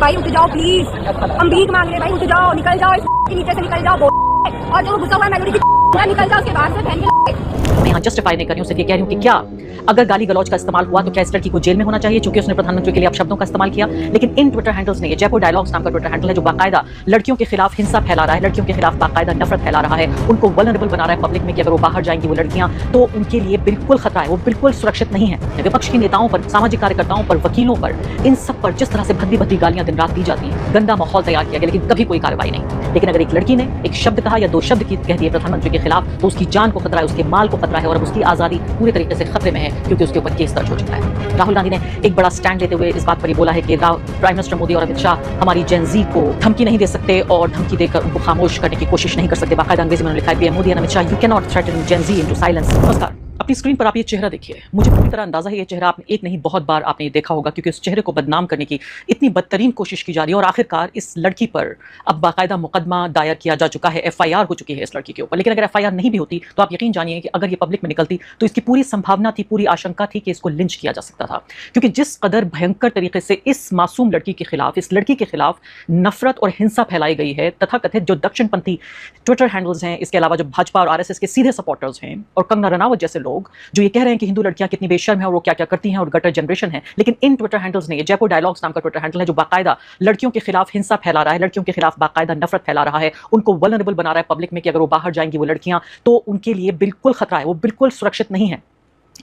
भाई, उठ जाओ प्लीज, हम भीख मांग रहे हैं भाई, उठ जाओ, निकल जाओ इस के नीचे से, निकल जाओ। और जो गुस्सा हुआ है मेलोडी की निकल जाओ उसके बाहर से बहन के। मैं यहाँ जस्टिफाई नहीं कर रही हूँ, सिर्फ ये कह रही हूँ कि क्या अगर गाली गलौज का इस्तेमाल हुआ तो क्या इस लड़की को जेल में होना चाहिए क्योंकि उसने प्रधानमंत्री के लिए अपशब्दों का इस्तेमाल किया। लेकिन इन ट्विटर हैंडल्स ने, ये जयपुर डायलॉग्स नाम का ट्विटर हैंडल है जो बाकायदा लड़कियों के खिलाफ हिंसा फैला रहा है, लड़कियों के खिलाफ बाकायदा नफरत फैला रहा है, उनको वल्नरेबल बना रहा है पब्लिक में कि अगर वो बाहर जाएंगी वो लड़कियां तो उनके लिए बिल्कुल खतरा है, वो बिल्कुल सुरक्षित नहीं है। विपक्ष के नेताओं पर, सामाजिक कार्यकर्ताओं पर, वकीलों पर, इन सब पर जिस तरह से भद्दी भद्दी गालियां दिन रात दी जाती हैं, गंदा माहौल तैयार किया गया, लेकिन कभी कोई कार्रवाई नहीं। लेकिन अगर एक लड़की ने एक शब्द कहा या दो शब्द कह दिए प्रधानमंत्री के खिलाफ तो उसकी जान को खतरा है, उसके माल को खतरा है और अब उसकी आजादी पूरे तरीके से खतरे में है क्योंकि उसके ऊपर केस दर्ज हो चुका है। राहुल गांधी ने एक बड़ा स्टैंड लेते हुए इस बात पर बोला है कि प्राइम मिनिस्टर मोदी और अमित शाह हमारी जेन ज़ी को धमकी नहीं दे सकते और धमकी देकर उनको खामोश करने की कोशिश नहीं कर सकते। बाकायदा अंग्रेजी में उन्होंने लिखा है PM Modi and Amit Shah, you can not threaten Gen Z into silence. नमस्कार, अपनी स्क्रीन पर आप ये चेहरा देखिए। मुझे पूरी तरह अंदाजा है ये चेहरा आपने एक नहीं बहुत बार आपने देखा होगा क्योंकि उस चेहरे को बदनाम करने की इतनी बदतरीन कोशिश की जा रही है और आखिरकार इस लड़की पर अब बाकायदा मुकदमा दायर किया जा चुका है, एफआईआर हो चुकी है इस लड़की के ऊपर। लेकिन अगर एफआईआर नहीं भी होती तो आप यकीन जानिए कि अगर ये पब्लिक में निकलती तो इसकी पूरी संभावना थी, पूरी आशंका थी कि इसको लिंच किया जा सकता था क्योंकि जिस कदर भयंकर तरीके से इस मासूम लड़की के खिलाफ, इस लड़की के खिलाफ नफरत और हिंसा फैलाई गई है। तथाकथित जो दक्षिणपंथी ट्विटर हैंडल्स हैं, इसके अलावा जो भाजपा और आरएसएस के सीधे सपोर्टर्स हैं और कंगना रनावत जैसे लोग जो ये कह रहे हैं कि हिंदू लड़कियां कितनी बेशर्म है और वो क्या क्या करती हैं और गटर जनरेशन है, लेकिन इन ट्विटर हैंडल्स ने, ये जयपुर डायलॉग्स नाम का ट्विटर हैंडल है जो बाकायदा लड़कियों के खिलाफ हिंसा फैला रहा है, लड़कियों के खिलाफ बाकायदा नफरत फैला रहा है, उनको वल्नरेबल बना रहा है पब्लिक में कि अगर वो बाहर जाएंगी वो लड़कियां तो उनके लिए बिल्कुल खतरा है, वो बिल्कुल सुरक्षित नहीं है।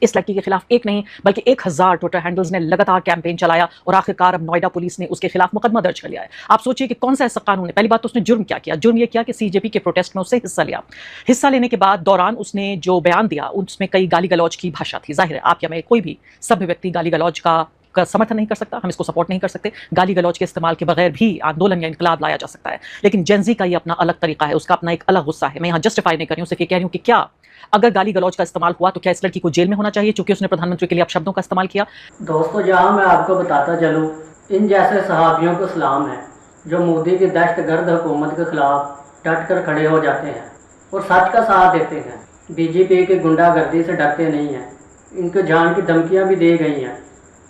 इस लड़की के खिलाफ एक नहीं बल्कि 1000 ट्विटर हैंडल्स ने लगातार कैंपेन चलाया और आखिरकार अब नोएडा पुलिस ने उसके खिलाफ मुकदमा दर्ज कर लिया है। आप सोचिए कि कौन सा ऐसा कानून है। पहली बात तो उसने जुर्म क्या किया? जुर्म ये किया कि सीजेपी के प्रोटेस्ट में उससे हिस्सा लिया। हिस्सा लेने के बाद दौरान उसने जो बयान दिया उसमें कई गाली गलौज की भाषा थी। जाहिर है आप या मैं कोई भी सभ्य व्यक्ति गाली गलौज का समर्थन नहीं कर सकता, हम इसको सपोर्ट नहीं कर सकते। गाली गलौज के इस्तेमाल के बगैर भी आंदोलन या इंकलाब लाया जा सकता है, लेकिन जेनजी का ये अपना अलग तरीका है, उसका अपना एक अलग गुस्सा है। मैं यहाँ जस्टिफाई नहीं कर रही हूँ, सिर्फ ये कह रही हूँ कि क्या अगर गाली गलौज का इस्तेमाल हुआ तो क्या इस लड़की को जेल में होना चाहिए क्योंकि उसने प्रधानमंत्री के लिए अपशब्दों का इस्तेमाल किया। दोस्तों, जहाँ मैं आपको बताता चलूँ, इन जैसे सहाबियों को सलाम है जो मोदी की दहशतगर्द हुकूमत के खिलाफ डट कर खड़े हो जाते हैं और सच का साथ देते हैं। बीजेपी की गुंडागर्दी से डरते नहीं हैं, इनको जान की धमकियाँ भी दी गई हैं,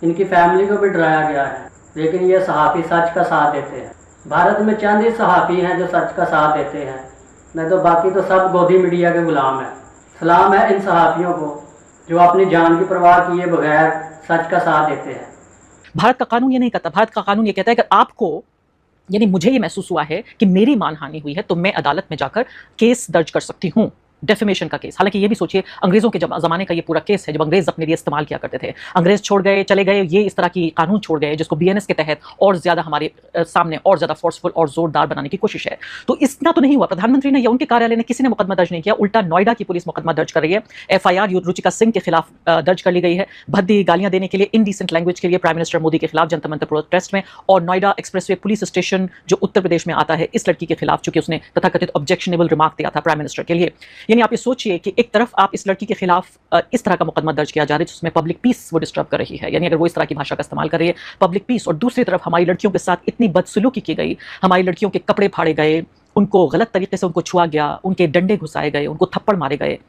इनकी फैमिली को भी डराया गया है, लेकिन ये सहाफ़ी सच का साथ देते हैं। भारत में चंद ही सहाफ़ी हैं जो सच का साथ देते हैं, नहीं तो बाकी तो सब गोदी मीडिया के गुलाम हैं। सलाम है इन सहाफ़ियों को जो अपनी जान की परवाह किए बगैर सच का साथ देते हैं। भारत का कानून ये नहीं कहता। भारत का कानून ये कहता है कि आपको, यानी मुझे ये महसूस हुआ है कि मेरी मानहानि हुई है तो मैं अदालत में जाकर केस दर्ज कर सकती हूँ, डेफेमेशन का केस। हालांकि ये भी सोचिए अंग्रेजों के जमाने का ये पूरा केस है जब अंग्रेज अपने लिए इस्तेमाल किया करते थे। अंग्रेज छोड़ गए, चले गए, ये इस तरह की कानून छोड़ गए जिसको बीएनएस के तहत और ज्यादा हमारे सामने और ज्यादा फोर्सफुल और जोरदार बनाने की कोशिश है। तो इतना तो नहीं हुआ, प्रधानमंत्री ने या उनके कार्यालय ने किसी ने मुकदमा दर्ज नहीं किया, उल्टा नोएडा की पुलिस मुकदमा दर्ज कर रही है। एफआईआर रुचिका सिंह के खिलाफ दर्ज कर ली गई है भद्दी गालियां देने के लिए, इनडिसेंट लैंग्वेज के लिए प्राइम मिनिस्टर मोदी के खिलाफ जनता मंतर प्रोटेस्ट में। और नोएडा एक्सप्रेसवे पुलिस स्टेशन जो उत्तर प्रदेश में आता है, इस लड़की के खिलाफ चूंकि उसने तथाकथित ऑब्जेक्शनेबल रिमार्क दिया था प्राइम मिनिस्टर के लिए। यानी आप ये सोचिए कि एक तरफ आप इस लड़की के खिलाफ इस तरह का मुकदमा दर्ज किया जा रहा है जिसमें पब्लिक पीस वो डिस्टर्ब कर रही है, यानी अगर वो इस तरह की भाषा का इस्तेमाल कर रही है पब्लिक पीस, और दूसरी तरफ हमारी लड़कियों के साथ इतनी बदसलूकी की गई, हमारी लड़कियों के कपड़े फाड़े गए, उनको गलत तरीके से उनको छुआ गया, उनके डंडे घुसाए गए, उनको थप्पड़ मारे गए।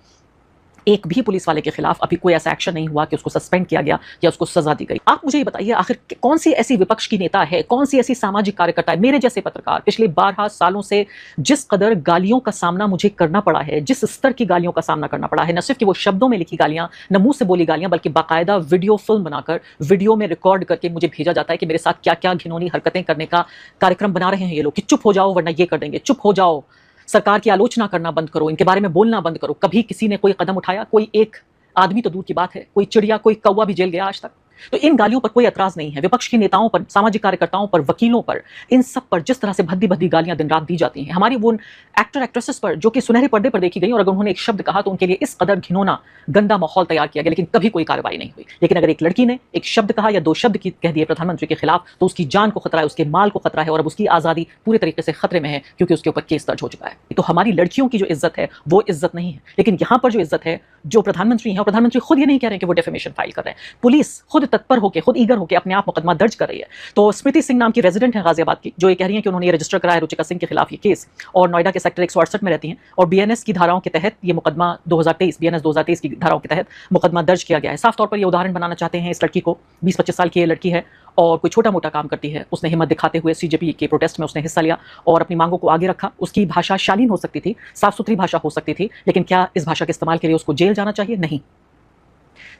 एक भी पुलिस वाले के खिलाफ अभी कोई ऐसा एक्शन नहीं हुआ कि उसको सस्पेंड किया गया या उसको सजा दी गई। आप मुझे ये बताइए आखिर कौन सी ऐसी विपक्ष की नेता है, कौन सी ऐसी सामाजिक कार्यकर्ता है, मेरे जैसे पत्रकार पिछले 12 सालों से जिस कदर गालियों का सामना मुझे करना पड़ा है, जिस स्तर की गालियों का सामना करना पड़ा है, न सिर्फ कि वो शब्दों में लिखी गालियां, न मुंह से बोली गालियां, बल्कि बाकायदा वीडियो फिल्म बनाकर वीडियो में रिकॉर्ड करके मुझे भेजा जाता है कि मेरे साथ क्या क्या घिनौनी हरकतें करने का कार्यक्रम बना रहे हैं ये लोग, कि चुप हो जाओ वरना ये कर देंगे, चुप हो जाओ, सरकार की आलोचना करना बंद करो, इनके बारे में बोलना बंद करो। कभी किसी ने कोई कदम उठाया? कोई एक आदमी तो दूर की बात है, कोई चिड़िया, कोई कौवा भी जेल गया आज तक? तो इन गालियों पर कोई एतराज नहीं है। विपक्ष के नेताओं पर, सामाजिक कार्यकर्ताओं पर, वकीलों पर, इन सब पर जिस तरह से भद्दी भद्दी गालियां दिन रात दी जाती हैं, हमारी वो एक्टर एक्ट्रेसेस पर जो कि सुनहरे पर्दे पर देखी गई और अगर उन्होंने एक शब्द कहा तो उनके लिए इस कदर घिनौना गंदा माहौल तैयार किया गया, लेकिन कभी कोई कार्रवाई नहीं हुई। लेकिन अगर एक लड़की ने एक शब्द कहा या दो शब्द कह दिए प्रधानमंत्री के खिलाफ तो उसकी जान को खतरा है, उसके माल को खतरा है और अब उसकी आजादी पूरे तरीके से खतरे में है क्योंकि उसके ऊपर केस दर्ज हो चुका है। तो हमारी लड़कियों की जो इज्जत है वो इज्जत नहीं है। लेकिन यहाँ पर जो इज्जत है, जो प्रधानमंत्री है, प्रधानमंत्री खुद ये नहीं कह रहे हैं कि वो डेफेमेशन फाइल कर रहे हैं, पुलिस खुद तत्पर होकर, खुद ईगर होकर अपने आप मुकदमा दर्ज कर रही है। तो स्मृति सिंह नाम की रेजिडेंट है गाजियाबाद की, जो ये कह रही है कि उन्होंने ये रजिस्टर कराया रुचिका सिंह के खिलाफ ये केस, और नोएडा के सेक्टर 168 में रहती हैं, और बीएनएस की धाराओं के तहत ये मुकदमा 2023 बीएनएस 2023 की धाराओं के तहत मुकदमा दर्ज किया गया है। साफ तौर पर ये उदाहरण बनाना चाहते हैं इस लड़की को। 20-25 साल की ये लड़की है और कोई छोटा मोटा काम करती है। उसने हिम्मत दिखाते हुए सीजेपी के प्रोटेस्ट में उसने हिस्सा लिया और अपनी मांगों को आगे रखा। उसकी भाषा शालीन हो सकती थी, साफ सुथरी भाषा हो सकती थी, लेकिन क्या इस भाषा के इस्तेमाल के लिए उसको जेल जाना चाहिए? नहीं,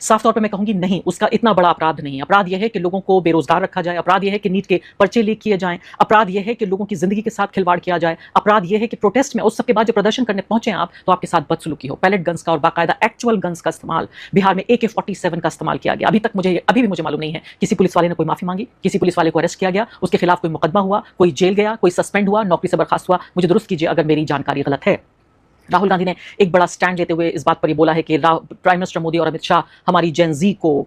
साफ तौर पे मैं कहूंगी नहीं। उसका इतना बड़ा अपराध नहीं है। अपराध यह है कि लोगों को बेरोजगार रखा जाए, अपराध यह है कि नीट के पर्चे लीक किए जाएं, अपराध यह है कि लोगों की जिंदगी के साथ खिलवाड़ किया जाए, अपराध यह है कि प्रोटेस्ट में उस सब के बाद जो प्रदर्शन करने पहुंचे आप तो आपके साथ बदसलूकी हो। पैलेट गन्स का और बाकायदा एक्चुअल गन्स का इस्तेमाल, बिहार में AK-47 का इस्तेमाल किया गया। अभी भी मुझे मालूम नहीं है किसी पुलिस वाले ने कोई माफी मांगी, किसी पुलिस वाले को अरेस्ट किया गया, उसके खिलाफ कोई मुकदमा हुआ, कोई जेल गया, कोई सस्पेंड हुआ, नौकरी से बर्खास्त हुआ। मुझे दुरुस्त कीजिए अगर मेरी जानकारी गलत है। राहुल गांधी ने एक बड़ा स्टैंड लेते हुए इस बात पर ये बोला है कि प्राइम मिनिस्टर मोदी और अमित शाह हमारी जेन ज़ी को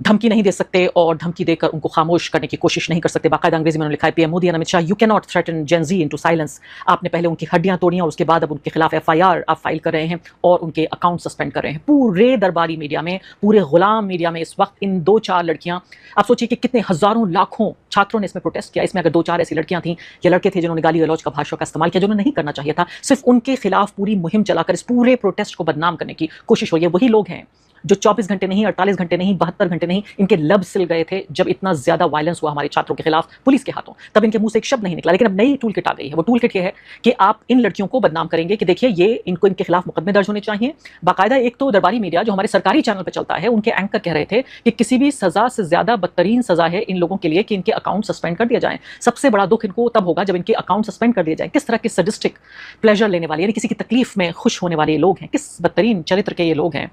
धमकी नहीं दे सकते और धमकी देकर उनको खामोश करने की कोशिश नहीं कर सकते। बाकायदा अंग्रेजी में उन्होंने लिखा है, PM Modi and Amit Shah, you can not threaten Gen Z into silence. आपने पहले उनकी हड्डियां तोड़ी और उसके बाद अब उनके खिलाफ FIR आप फाइल कर रहे हैं और उनके अकाउंट सस्पेंड कर रहे हैं। पूरे दरबारी मीडिया में, पूरे गुलाम मीडिया में इस वक्त इन 2-4 लड़कियां, आप सोचिए कि कितने हजारों लाखों छात्रों ने इसमें प्रोटेस्ट किया। इसमें अगर 2-4 ऐसी लड़कियां थी या लड़के थे जिन्होंने गाली गलौज का भाषा का इस्तेमाल किया, जिन्होंने नहीं करना चाहिए था, सिर्फ उनके खिलाफ पूरी मुहिम चलाकर इस पूरे प्रोटेस्ट को बदनाम करने की कोशिश हुई है। वही लोग हैं जो 24 घंटे नहीं, 48 घंटे नहीं, 72 घंटे नहीं, इनके लब सिल गए थे जब इतना ज्यादा वायलेंस हुआ हमारे छात्रों के खिलाफ पुलिस के हाथों। तब इनके मुंह से एक शब्द नहीं निकला। लेकिन अब नई टूल किट आ गई है। वो टूल किट ये है कि आप इन लड़कियों को बदनाम करेंगे कि देखिए ये इनको, इनके खिलाफ मुकदमे दर्ज होने चाहिए। बाकायदा एक तो दरबारी मीडिया जो हमारे सरकारी चैनल पर चलता है, उनके एंकर कह रहे थे कि किसी भी सजा से ज्यादा बदतरीन सजा है इन लोगों के लिए कि इनके अकाउंट सस्पेंड कर दिया जाए। सबसे बड़ा दुख इनको तब होगा जब इनके अकाउंट सस्पेंड कर दिए जाए। किस तरह के सडिस्टिक प्लेजर लेने वाले, यानी किसी की तकलीफ में खुश होने वाले लोग हैं, किस बदतरीन चरित्र के ये लोग हैं।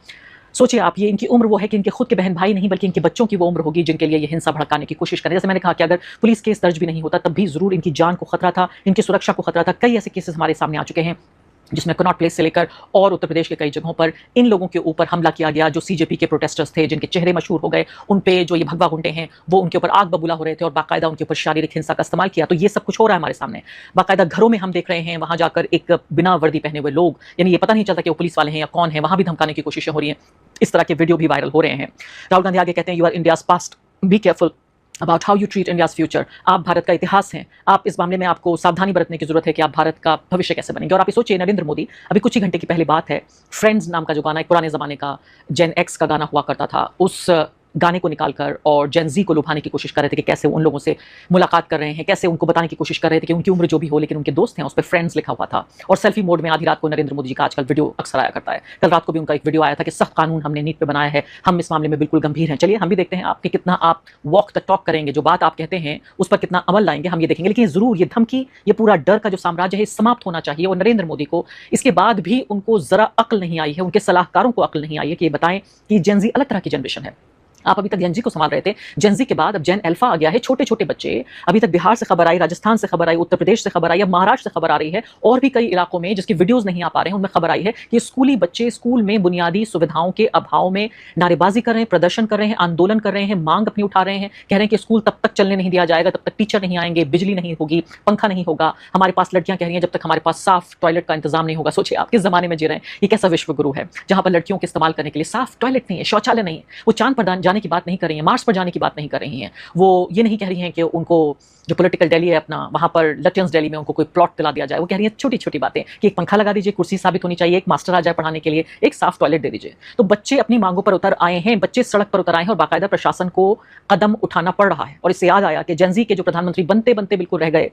सोचिए आप, ये इनकी उम्र वो है कि इनके खुद के बहन भाई नहीं बल्कि इनके बच्चों की वो उम्र होगी जिनके लिए ये हिंसा भड़काने की कोशिश करें। जैसे मैंने कहा कि अगर पुलिस केस दर्ज भी नहीं होता तब भी जरूर इनकी जान को खतरा था, इनकी सुरक्षा को खतरा था। कई ऐसे केसेस हमारे सामने आ चुके हैं जिसमें कनॉट प्लेस से लेकर और उत्तर प्रदेश के कई जगहों पर इन लोगों के ऊपर हमला किया गया जो सीजेपी के प्रोटेस्टर्स थे, जिनके चेहरे मशहूर हो गए। उन पे जो ये भगवा गुंडे हैं वो उनके ऊपर आग बबूला हो रहे थे और बाकायदा उनके ऊपर शारीरिक हिंसा का इस्तेमाल किया। तो ये सब कुछ हो रहा है हमारे सामने। बाकायदा घरों में हम देख रहे हैं, वहां जाकर एक बिना वर्दी पहने हुए लोग, यानी ये पता नहीं चलता कि वो पुलिस वाले हैं या कौन है, वहां भी धमकाने की कोशिशें हो रही हैं। इस तरह के वीडियो भी वायरल हो रहे हैं। राहुल गांधी आगे कहते हैं, you are India's past, be careful about how you treat India's future. आप भारत का इतिहास हैं, आप इस मामले में आपको सावधानी बरतने की जरूरत है कि आप भारत का भविष्य कैसे बनेंगे। और आप सोचिए, नरेंद्र मोदी, अभी कुछ ही घंटे की पहले बात है, फ्रेंड्स नाम का जो गाना, एक पुराने जमाने का जेन एक्स का गाना हुआ करता था, उस गाने को निकालकर और जेन ज़ी को लुभाने की कोशिश कर रहे थे कि कैसे उन लोगों से मुलाकात कर रहे हैं, कैसे उनको बताने की कोशिश कर रहे थे कि उनकी उम्र जो भी हो लेकिन उनके दोस्त हैं, उस पर फ्रेंड्स लिखा हुआ था। और सेल्फी मोड में आधी रात को नरेंद्र मोदी जी का आजकल वीडियो अक्सर आया करता है। कल रात को भी उनका एक वीडियो आया था कि सख्त कानून हमने नीट पे बनाया है, हम इस मामले में बिल्कुल गंभीर हैं। चलिए हम भी देखते हैं आपके कितना आप वॉक द टॉक करेंगे, जो बात आप कहते हैं उस पर कितना अमल लाएंगे, हम ये देखेंगे। लेकिन जरूर ये धमकी, ये पूरा डर का जो साम्राज्य है समाप्त होना चाहिए। और नरेंद्र मोदी को इसके बाद भी उनको जरा अक्ल नहीं आई है, उनके सलाहकारों को अक्ल नहीं आई है कि ये बताएं कि जेन ज़ी अलग तरह की जनरेशन है। आप अभी तक जेन ज़ी को संभाल रहे थे, जेन ज़ी के बाद अब जेन अल्फा आ गया है। छोटे छोटे बच्चे, अभी तक बिहार से खबर आई, राजस्थान से खबर आई, उत्तर प्रदेश से खबर आई, अब महाराष्ट्र से खबर आ रही है, और भी कई इलाकों में जिसकी वीडियोस नहीं आ पा रहे हैं उनमें खबर आई है कि स्कूली बच्चे स्कूल में बुनियादी सुविधाओं के अभाव में नारेबाजी कर रहे हैं, प्रदर्शन कर रहे हैं, आंदोलन कर रहे हैं, मांग अपनी उठा रहे हैं, कह रहे हैं कि स्कूल तब तक चलने नहीं दिया जाएगा, तब तक टीचर नहीं आएंगे, बिजली नहीं होगी, पंखा नहीं होगा। हमारे पास लड़कियां कह रही हैं जब तक हमारे पास साफ टॉयलेट का इंतजाम नहीं होगा। सोचिए आप किस जमाने में जी रहे हैं, ये कैसा विश्व गुरु है जहां पर लड़कियों के इस्तेमाल करने के लिए साफ टॉयलेट नहीं है, शौचालय नहीं है। वो चांद पर जाने की बात नहीं कर रही है, मार्स पर जाने की बात नहीं कर रही हैं। वो ये नहीं कह रही हैं कि उनको जो पॉलिटिकल दिल्ली है अपना, वहां पर लटियंस दिल्ली में उनको कोई प्लॉट दिला दिया जाए। वो कह रही है छोटी छोटी बातें कि एक पंखा लगा दीजिए, कुर्सी साबित होनी चाहिए, एक मास्टर आ जाए पढ़ाने के लिए, एक साफ टॉयलेट दे दीजिए। तो बच्चे अपनी मांगों पर उतर आए हैं, बच्चे सड़क पर उतर आए हैं और बाकायदा प्रशासन को कदम उठाना पड़ रहा है। और इससे याद आया कि जेन ज़ी के जो प्रधानमंत्री बनते बनते बिल्कुल रह गए,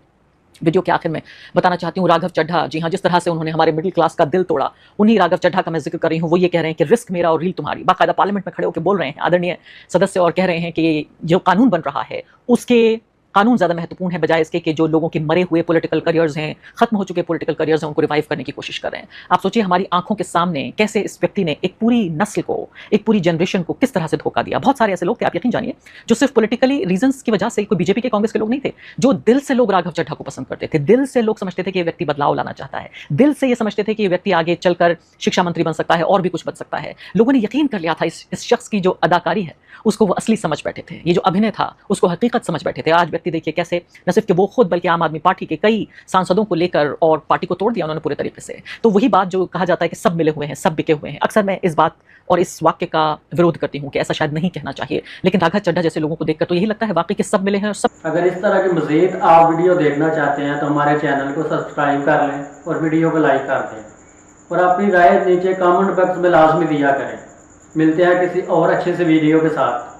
वीडियो के आखिर में बताना चाहती हूँ, राघव चड्ढा, जी हाँ, जिस तरह से उन्होंने हमारे मिडिल क्लास का दिल तोड़ा, उन्हीं राघव चड्ढा का मैं जिक्र कर रही हूँ। वो ये कह रहे हैं कि रिस्क मेरा और रील तुम्हारी। बाकायदा पार्लियामेंट में खड़े होकर बोल रहे हैं आदरणीय सदस्य, और कह रहे हैं कि जो कानून बन रहा है उसके कानून ज़्यादा महत्वपूर्ण है बजाय इसके कि जो लोगों के मरे हुए पॉलिटिकल करियर्स हैं, खत्म हो चुके पॉलिटिकल करियर्स हैं, उनको रिवाइव करने की कोशिश कर रहे हैं। आप सोचिए हमारी आंखों के सामने कैसे इस व्यक्ति ने एक पूरी नस्ल को, एक पूरी जनरेशन को किस तरह से धोखा दिया। बहुत सारे ऐसे लोग थे, आप यकीन जानिए, जो सिर्फ पॉलिटिकली रीजंस की वजह से, कोई बीजेपी के कांग्रेस के लोग नहीं थे, जो दिल से लोग राघव चड्ढा को पसंद करते थे, दिल से लोग समझते थे कि ये व्यक्ति बदलाव लाना चाहता है, दिल से ये समझते थे कि ये व्यक्ति आगे चलकर शिक्षा मंत्री बन सकता है और भी कुछ बन सकता है। लोगों ने यकीन कर लिया था इस शख्स की जो अदाकारी है उसको वो असली समझ बैठे थे, ये जो अभिनय था उसको हकीकत समझ बैठे थे। आज व्यक्ति देखिए कैसे न सिर्फ कि वो खुद बल्कि आम आदमी पार्टी के कई सांसदों को लेकर और पार्टी को तोड़ दिया उन्होंने पूरे तरीके से। तो वही बात जो कहा जाता है कि सब मिले हुए हैं, सब बिके हुए हैं, अक्सर मैं इस बात और इस वाक्य का विरोध करती हूँ कि ऐसा शायद नहीं कहना चाहिए, लेकिन राघव चड्ढा जैसे लोगों को देखकर तो यही लगता है वाकई कि सब मिले हैं और सब। अगर इस तरह की मज़ीद आप वीडियो देखना चाहते हैं तो हमारे चैनल को सब्सक्राइब कर लें और वीडियो को लाइक कर दें और अपनी राय नीचे कमेंट बॉक्स में लाजमी दिया करें। मिलते हैं किसी और अच्छे से वीडियो के साथ।